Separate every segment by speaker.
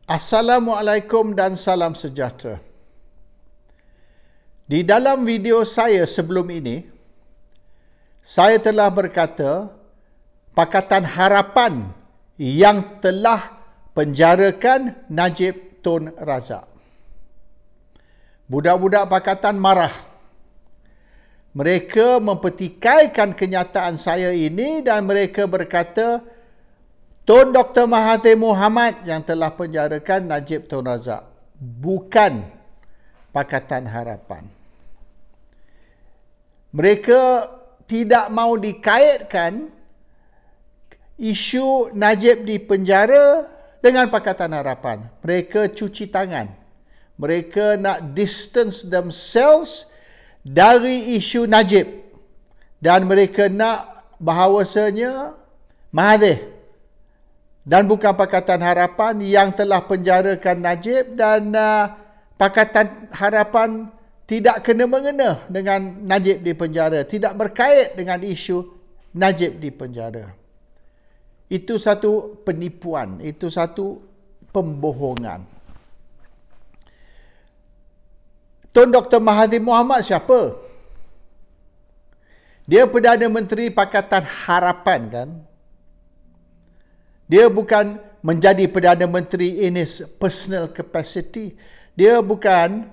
Speaker 1: Assalamualaikum dan salam sejahtera. Di dalam video saya sebelum ini, saya telah berkata Pakatan Harapan yang telah penjarakan Najib Tun Razak. Budak-budak Pakatan marah. Mereka mempertikaikan kenyataan saya ini dan mereka berkata, Tun Dr. Mahathir Mohamad yang telah penjarakan Najib Tun Razak, bukan Pakatan Harapan. Mereka tidak mahu dikaitkan isu Najib di penjara dengan Pakatan Harapan. Mereka cuci tangan. Mereka nak distance themselves dari isu Najib. Dan mereka nak bahawasanya Mahathir dan bukan Pakatan Harapan yang telah penjarakan Najib, dan Pakatan Harapan tidak kena-mengena dengan Najib di penjara, tidak berkait dengan isu Najib di penjara. Itu satu penipuan, itu satu pembohongan. Tun Dr. Mahathir Mohamad siapa? Dia Perdana Menteri Pakatan Harapan, kan? Dia bukan menjadi Perdana Menteri in his personal capacity. Dia bukan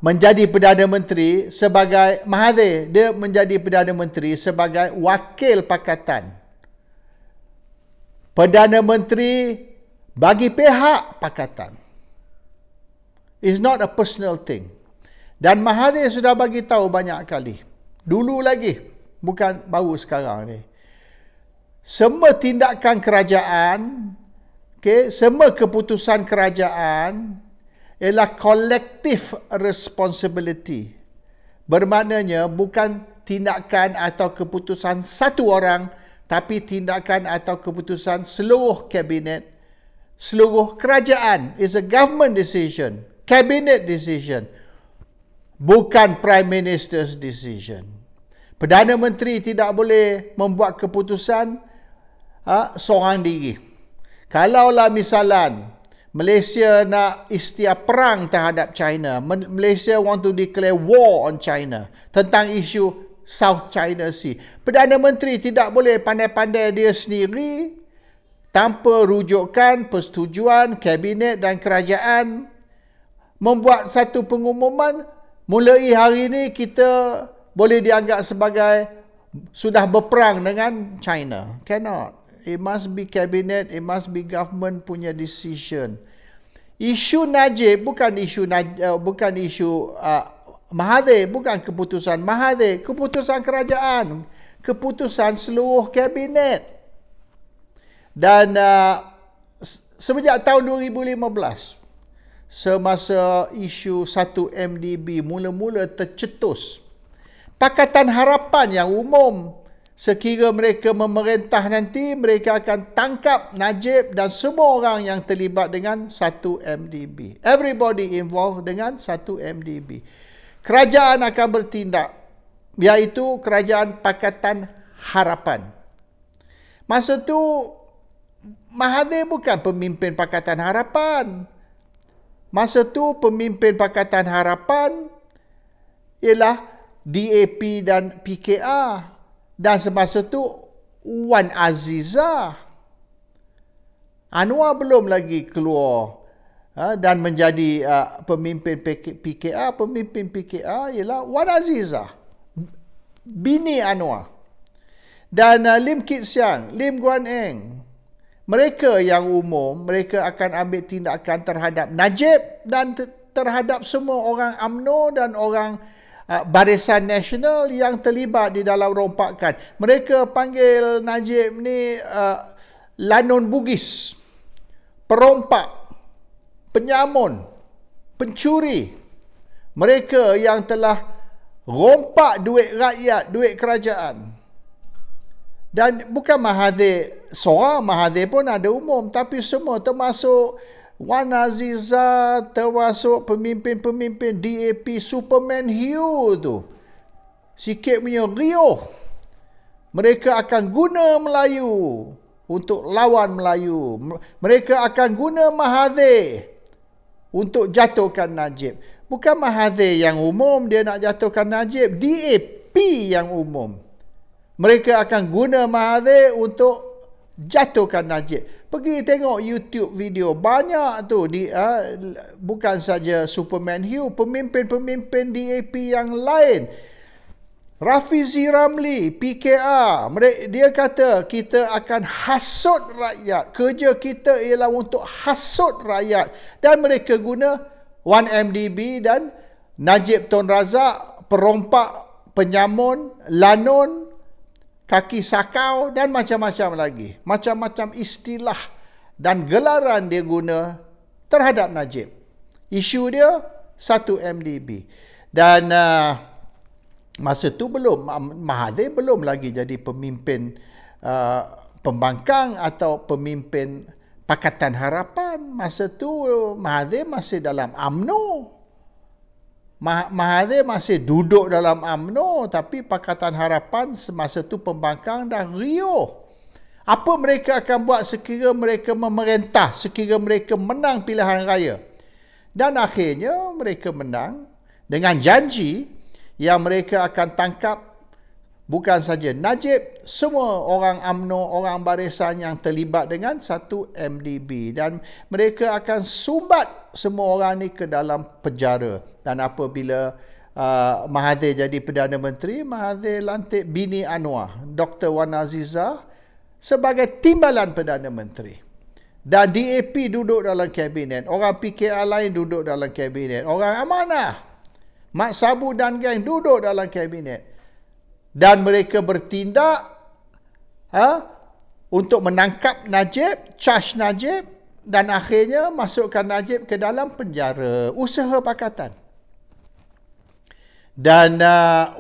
Speaker 1: menjadi Perdana Menteri sebagai Mahathir. Dia menjadi Perdana Menteri sebagai wakil pakatan. Perdana Menteri bagi pihak pakatan. It's not a personal thing. Dan Mahathir sudah bagi tahu banyak kali. Dulu lagi, bukan baru sekarang ni. Semua tindakan kerajaan, semua keputusan kerajaan ialah collective responsibility. Bermaknanya bukan tindakan atau keputusan satu orang, tapi tindakan atau keputusan seluruh kabinet, seluruh kerajaan. It's a government decision, cabinet decision, bukan Prime Minister's decision. Perdana Menteri tidak boleh membuat keputusan seorang diri. Kalaulah misalan Malaysia nak istiar perang terhadap China, Malaysia want to declare war on China tentang isu South China Sea, Perdana Menteri tidak boleh pandai-pandai dia sendiri tanpa rujukan persetujuan kabinet dan kerajaan membuat satu pengumuman, mulai hari ini kita boleh dianggap sebagai sudah berperang dengan China. Cannot. It must be cabinet, it must be government punya decision. Isu Najib bukan isu Mahathir, bukan keputusan Mahathir, keputusan kerajaan, keputusan seluruh kabinet. Dan semenjak tahun 2015, semasa isu 1MDB mula-mula tercetus, Pakatan Harapan yang umum, sekira mereka memerintah nanti, mereka akan tangkap Najib dan semua orang yang terlibat dengan 1MDB. Everybody involved dengan 1MDB. Kerajaan akan bertindak, iaitu Kerajaan Pakatan Harapan. Masa tu Mahathir bukan pemimpin Pakatan Harapan. Masa tu pemimpin Pakatan Harapan ialah DAP dan PKR. Dan semasa tu Wan Azizah. Anwar belum lagi keluar dan menjadi pemimpin PKR. Pemimpin PKR ialah Wan Azizah, bini Anwar. Dan Lim Kit Siang, Lim Guan Eng. Mereka yang umum, mereka akan ambil tindakan terhadap Najib dan terhadap semua orang UMNO dan orang Barisan Nasional yang terlibat di dalam rompakan. Mereka panggil Najib ni Lanun Bugis, perompak, penyamun, pencuri. Mereka yang telah rompak duit rakyat, duit kerajaan. Dan bukan Mahathir seorang, Mahathir pun ada umum, tapi semua termasuk Wan Azizah, termasuk pemimpin-pemimpin DAP Superman Hugh tu. Sikit punya riuh. Mereka akan guna Melayu untuk lawan Melayu. Mereka akan guna Mahathir untuk jatuhkan Najib. Bukan Mahathir yang umum dia nak jatuhkan Najib, DAP yang umum. Mereka akan guna Mahathir untuk jatuhkan Najib. Pergi tengok YouTube video, banyak tu bukan saja Superman Hugh, pemimpin-pemimpin DAP yang lain. Rafizi Ramli, PKR, dia kata kita akan hasut rakyat. Kerja kita ialah untuk hasut rakyat. Dan mereka guna 1MDB dan Najib Tun Razak, perompak, penyamun, lanun, kaki sakau dan macam-macam lagi. Macam-macam istilah dan gelaran dia guna terhadap Najib. Isu dia 1MDB. Dan masa tu Mahathir belum lagi jadi pemimpin pembangkang atau pemimpin Pakatan Harapan. Masa tu Mahathir masih dalam UMNO. Mahathir masih duduk dalam UMNO, tapi Pakatan Harapan semasa tu pembangkang dah riuh. Apa mereka akan buat sekiranya mereka memerintah, sekiranya mereka menang pilihan raya? Dan akhirnya mereka menang dengan janji yang mereka akan tangkap bukan saja Najib, semua orang UMNO, orang barisan yang terlibat dengan 1MDB. Dan mereka akan sumbat semua orang ni ke dalam penjara. Dan apabila Mahathir jadi Perdana Menteri, Mahathir lantik bini Anwar, Dr. Wan Azizah, sebagai timbalan Perdana Menteri. Dan DAP duduk dalam kabinet, orang PKR lain duduk dalam kabinet, orang amanah, Mat Sabu dan geng duduk dalam kabinet. Dan mereka bertindak untuk menangkap Najib, charge Najib, dan akhirnya masukkan Najib ke dalam penjara. Usaha pakatan. Dan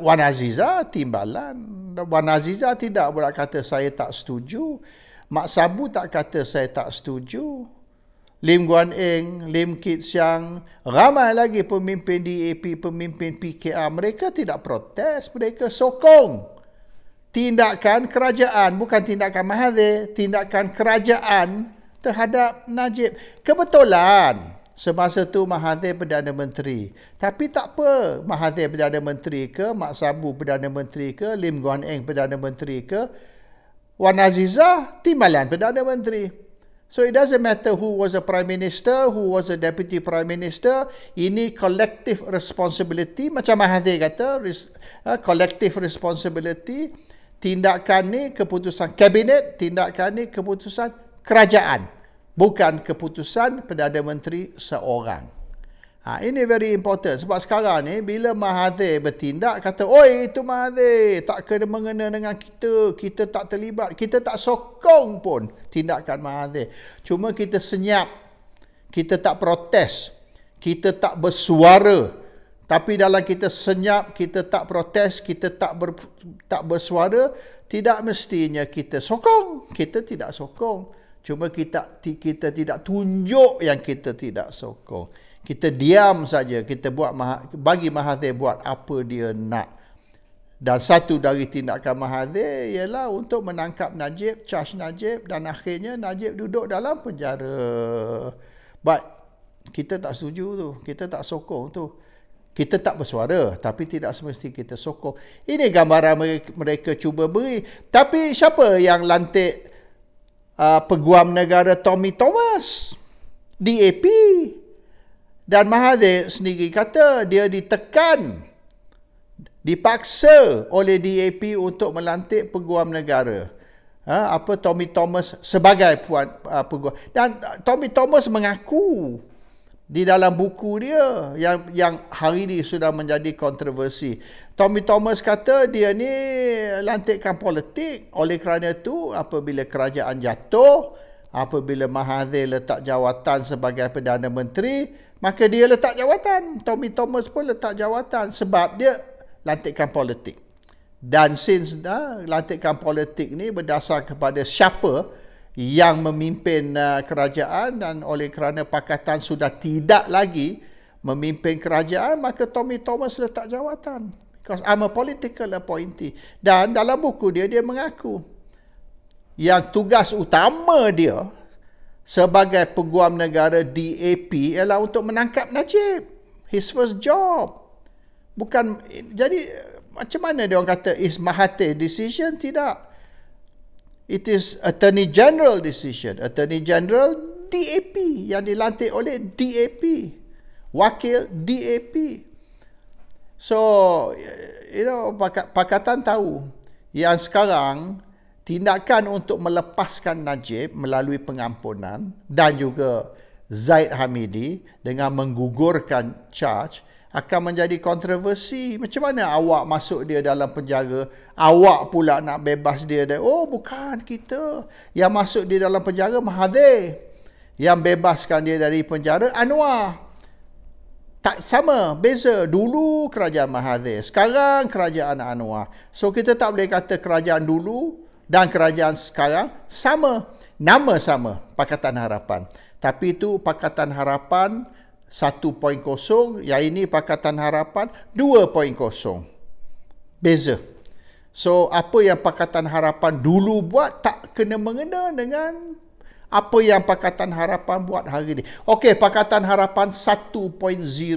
Speaker 1: Wan Azizah timbalan. Wan Azizah tidak berkata saya tak setuju. Mak Sabu tak kata saya tak setuju. Lim Guan Eng, Lim Kit Siang, ramai lagi pemimpin DAP, pemimpin PKR. Mereka tidak protes, mereka sokong tindakan kerajaan, bukan tindakan Mahathir, tindakan kerajaan terhadap Najib. Kebetulan semasa tu Mahathir Perdana Menteri. Tapi tak apa, Mahathir Perdana Menteri ke, Mak Sabu Perdana Menteri ke, Lim Guan Eng Perdana Menteri ke, Wan Azizah timbalan Perdana Menteri. So it doesn't matter who was a Prime Minister, who was a Deputy Prime Minister. Ini collective responsibility. Macam Mahathir kata, collective responsibility. Tindakan ni keputusan kabinet, tindakan ni keputusan kerajaan. Bukan keputusan Perdana Menteri seorang. Ini very important. Sebab sekarang ni, bila Mahathir bertindak, kata, oi itu Mahathir, tak kena mengena dengan kita. Kita tak terlibat. Kita tak sokong pun tindakan Mahathir. Cuma kita senyap. Kita tak protes. Kita tak bersuara. Tapi dalam kita senyap, kita tak protes, kita tak bersuara, tidak mestinya kita sokong. Kita tidak sokong. Cuma kita tidak tunjuk yang kita tidak sokong. Kita diam saja, kita bagi Mahathir buat apa dia nak. Dan satu dari tindakan Mahathir ialah untuk menangkap Najib, charge Najib, dan akhirnya Najib duduk dalam penjara. But kita tak setuju tu, kita tak sokong tu. Kita tak bersuara, tapi tidak semesti kita sokong. Ini gambaran mereka cuba beri. Tapi siapa yang lantik Peguam Negara Tommy Thomas? DAP. Dan Mahathir sendiri kata dia ditekan, dipaksa oleh DAP untuk melantik Peguam Negara. Tommy Thomas sebagai peguam. Dan Tommy Thomas mengaku di dalam buku dia yang hari ini sudah menjadi kontroversi. Tommy Thomas kata dia ni lantikan politik. Oleh kerana itu, apabila kerajaan jatuh, apabila Mahathir letak jawatan sebagai Perdana Menteri, maka dia letak jawatan. Tommy Thomas pun letak jawatan sebab dia lantikan politik. Dan since lantikan politik ni berdasar kepada siapa yang memimpin kerajaan, dan oleh kerana Pakatan sudah tidak lagi memimpin kerajaan, maka Tommy Thomas letak jawatan. Because I'm a political appointee. Dan dalam buku dia mengaku yang tugas utama dia sebagai peguam negara DAP ialah untuk menangkap Najib. His first job. Bukan, jadi macam mana dia orang kata is Mahathir decision? Tidak. It is Attorney General decision. Attorney General DAP yang dilantik oleh DAP. Wakil DAP. So, Pakatan tahu yang sekarang tindakan untuk melepaskan Najib melalui pengampunan dan juga Zaid Hamidi dengan menggugurkan charge akan menjadi kontroversi. Macam mana awak masuk dia dalam penjara, awak pula nak bebas dia. Oh, bukan kita. Yang masuk dia dalam penjara Mahathir. Yang bebaskan dia dari penjara Anwar. Tak sama, beza. Dulu kerajaan Mahathir, sekarang kerajaan Anwar. So kita tak boleh kata kerajaan dulu dan kerajaan sekarang sama. Nama sama, Pakatan Harapan. Tapi itu Pakatan Harapan 1.0, yang ini Pakatan Harapan 2.0. Beza. So, apa yang Pakatan Harapan dulu buat tak kena mengena dengan apa yang Pakatan Harapan buat hari ini. Okey, Pakatan Harapan 1.0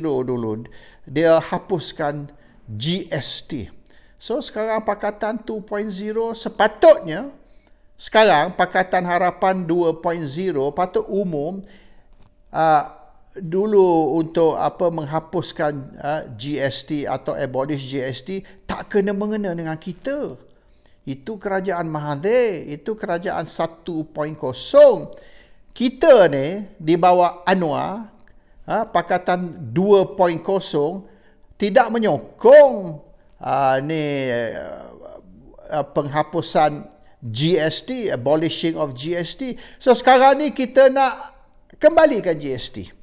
Speaker 1: dulu. Dia hapuskan GST. So, sekarang Pakatan 2.0 sepatutnya, sekarang Pakatan Harapan 2.0 patut umum dulu untuk menghapuskan GST atau abolish GST tak kena mengena dengan kita. Itu kerajaan Mahathir, itu kerajaan 1.0. Kita ni di bawah Anwar, Pakatan 2.0 tidak menyokong penghapusan GST, abolishing of GST. So sekarang ni kita nak kembalikan GST.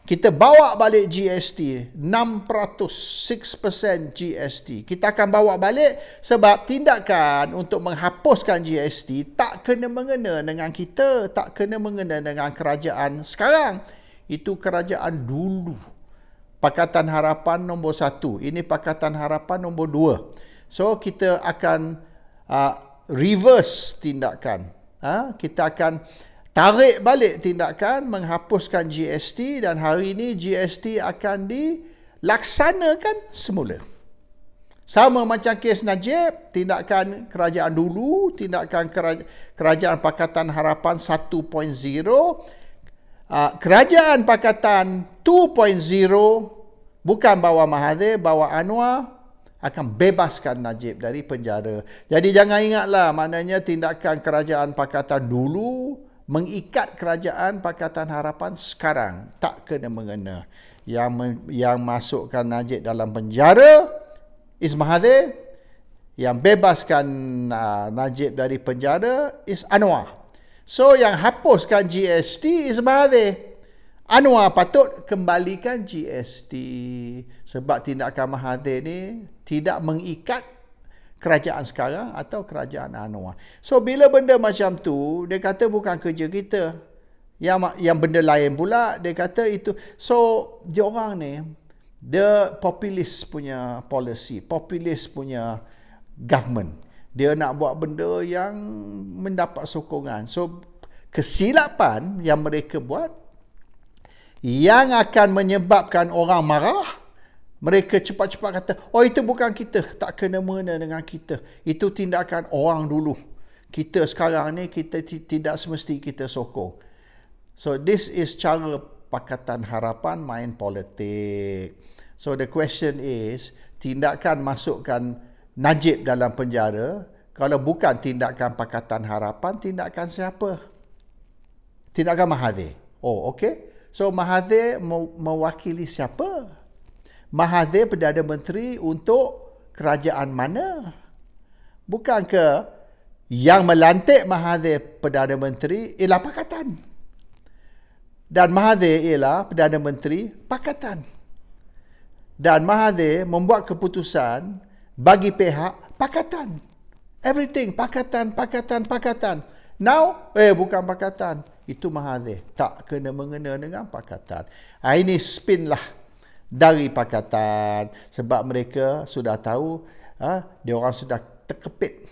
Speaker 1: Kita bawa balik GST, 6%, 6% GST. Kita akan bawa balik sebab tindakan untuk menghapuskan GST tak kena mengena dengan kita, tak kena mengena dengan kerajaan sekarang. Itu kerajaan dulu. Pakatan Harapan nombor 1. Ini Pakatan Harapan nombor 2. So, kita akan reverse tindakan. Kita akan tarik balik tindakan menghapuskan GST dan hari ini GST akan dilaksanakan semula. Sama macam kes Najib, tindakan kerajaan dulu, tindakan kerajaan Pakatan Harapan 1.0, kerajaan Pakatan 2.0 bukan bawah Mahathir, bawah Anwar, akan bebaskan Najib dari penjara. Jadi jangan ingatlah, maknanya tindakan kerajaan Pakatan dulu mengikat kerajaan Pakatan Harapan sekarang. Tak kena mengena. Yang masukkan Najib dalam penjara is Mahathir. Yang bebaskan Najib dari penjara is Anwar. So yang hapuskan GST is Mahathir. Anwar patut kembalikan GST. Sebab tindakan Mahathir ni tidak mengikat kerajaan sekarang atau kerajaan Anwar. So bila benda macam tu, dia kata bukan kerja kita. Yang benda lain pula, dia kata itu. So dia orang ni, dia populist punya policy, populist punya government. Dia nak buat benda yang mendapat sokongan. So kesilapan yang mereka buat, yang akan menyebabkan orang marah, mereka cepat-cepat kata, oh itu bukan kita, tak kena mengena dengan kita. Itu tindakan orang dulu. Kita sekarang ni, kita tidak semesti kita sokong. So this is cara Pakatan Harapan main politik. So the question is, tindakan masukkan Najib dalam penjara, kalau bukan tindakan Pakatan Harapan, tindakan siapa? Tindakan Mahathir. Oh, okay. So Mahathir mewakili siapa? Mahathir Perdana Menteri untuk kerajaan mana? Bukankah yang melantik Mahathir Perdana Menteri ialah Pakatan? Dan Mahathir ialah Perdana Menteri Pakatan. Dan Mahathir membuat keputusan bagi pihak Pakatan. Everything Pakatan, Pakatan, Pakatan. Now, bukan Pakatan. Itu Mahathir. Tak kena mengena dengan Pakatan. Ini spin lah dari Pakatan, sebab mereka sudah tahu dia orang sudah terkepit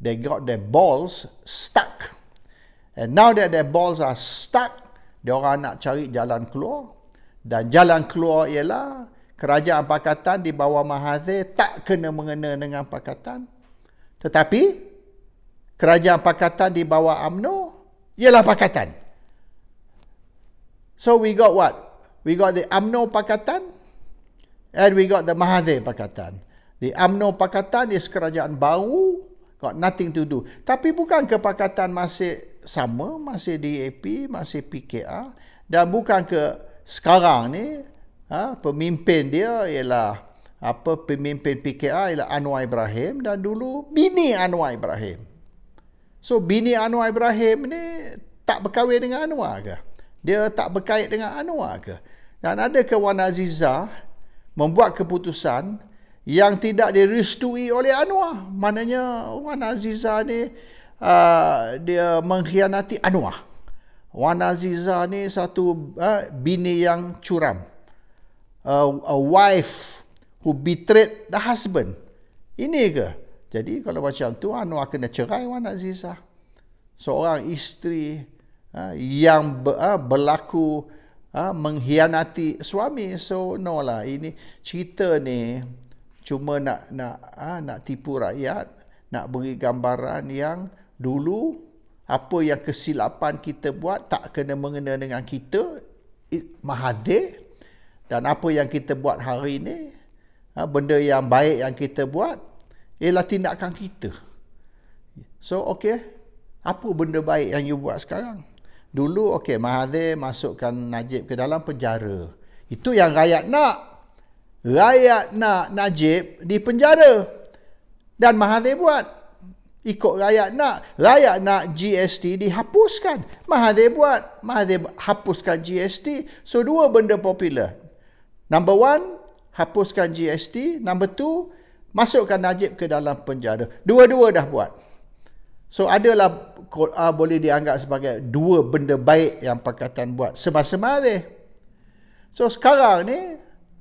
Speaker 1: they got their balls stuck. And now that their balls are stuck, diorang nak cari jalan keluar. Dan jalan keluar ialah kerajaan pakatan di bawah Mahathir tak kena-mengena dengan pakatan. Tetapi kerajaan pakatan di bawah UMNO ialah pakatan. So we got what? We got the UMNO pakatan and we got the Mahathir pakatan. The UMNO pakatan is kerajaan baru, got nothing to do. Tapi bukan ke pakatan masih sama, masih DAP, masih PKR, dan bukan ke sekarang ni pemimpin dia ialah pemimpin PKR ialah Anwar Ibrahim, dan dulu bini Anwar Ibrahim. So bini Anwar Ibrahim ni tak berkahwin dengan Anwar ke? Dia tak berkait dengan Anwar ke? Dan adakah Wan Azizah membuat keputusan yang tidak direstui oleh Anwar? Maknanya Wan Azizah ni dia mengkhianati Anwar. Wan Azizah ni satu bini yang curam. A wife who betrayed the husband. Ini ke? Jadi kalau macam tu, Anwar kena cerai Wan Azizah. Seorang isteri yang berlaku mengkhianati suami. So no lah, ini cerita ni cuma nak tipu rakyat, nak beri gambaran yang dulu apa yang kesilapan kita buat tak kena mengena dengan kita, Mahathir, dan apa yang kita buat hari ini, benda yang baik yang kita buat ialah tindakan kita. So okey, apa benda baik yang you buat sekarang? Dulu okey, Mahathir masukkan Najib ke dalam penjara. Itu yang rakyat nak. Rakyat nak Najib di penjara. Dan Mahathir buat. Ikut rakyat nak GST dihapuskan. Mahathir buat. Mahathir hapuskan GST. So, dua benda popular. Number one, hapuskan GST. Number two, masukkan Najib ke dalam penjara. Dua-dua dah buat. So, adalah boleh dianggap sebagai dua benda baik yang pakatan buat semasa Mahathir. So, sekarang ni,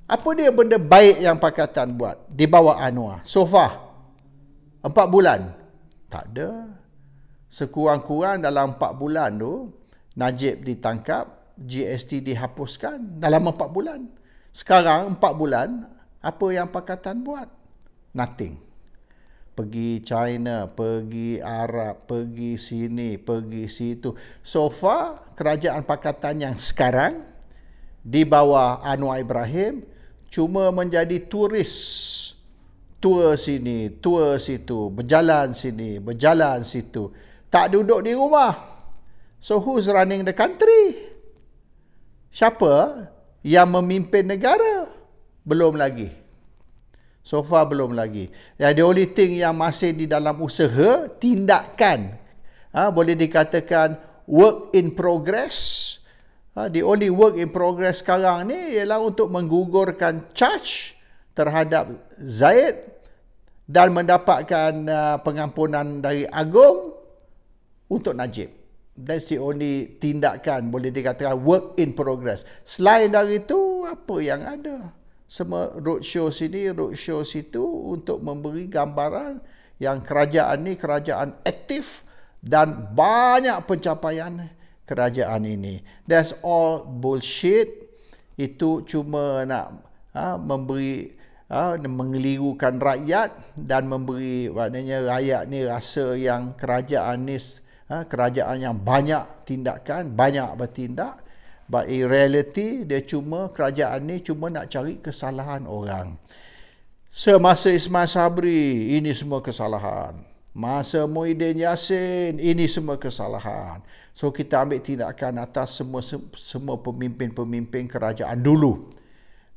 Speaker 1: apa dia benda baik yang pakatan buat di bawah Anwar? So far, 4 bulan. Tak ada. Sekurang-kurang dalam 4 bulan tu, Najib ditangkap, GST dihapuskan dalam 4 bulan. Sekarang 4 bulan, apa yang pakatan buat? Nothing. Pergi China, pergi Arab, pergi sini, pergi situ. So far, kerajaan pakatan yang sekarang di bawah Anwar Ibrahim cuma menjadi turis. Tour sini, tour situ, berjalan sini, berjalan situ. Tak duduk di rumah. So who's running the country? Siapa yang memimpin negara? Belum lagi. So far belum lagi. The only thing yang masih di dalam usaha, tindakan. Boleh dikatakan work in progress. The only work in progress sekarang ni ialah untuk menggugurkan charge terhadap Zahid dan mendapatkan pengampunan dari Agong untuk Najib. That's the only tindakan, boleh dikatakan work in progress. Selain dari itu, apa yang ada? Semua roadshow sini, roadshow situ untuk memberi gambaran yang kerajaan ni kerajaan aktif dan banyak pencapaian kerajaan ini. That's all bullshit. Itu cuma nak mengelirukan rakyat dan memberi, maknanya rakyat ni rasa yang kerajaan ni kerajaan yang banyak tindakan, banyak bertindak, but in reality dia cuma, kerajaan ni cuma nak cari kesalahan orang. Semasa Ismail Sabri, ini semua kesalahan. Masa Muhyiddin Yassin, ini semua kesalahan. So kita ambil tindakan atas semua pemimpin-pemimpin kerajaan dulu.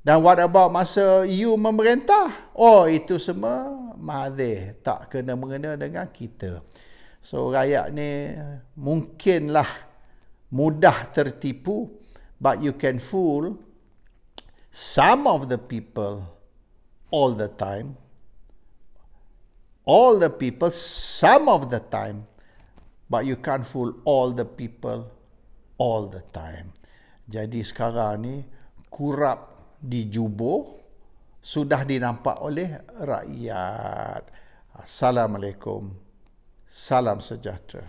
Speaker 1: Dan what about masa you memerintah? Oh, itu semua Mahathir, tak kena-mengena dengan kita. So rakyat ni mungkinlah mudah tertipu, but you can fool some of the people all the time. All the people some of the time, but you can't fool all the people all the time. Jadi sekarang ni kurap dijubur sudah dinampak oleh rakyat. Assalamualaikum. Salam sejahtera.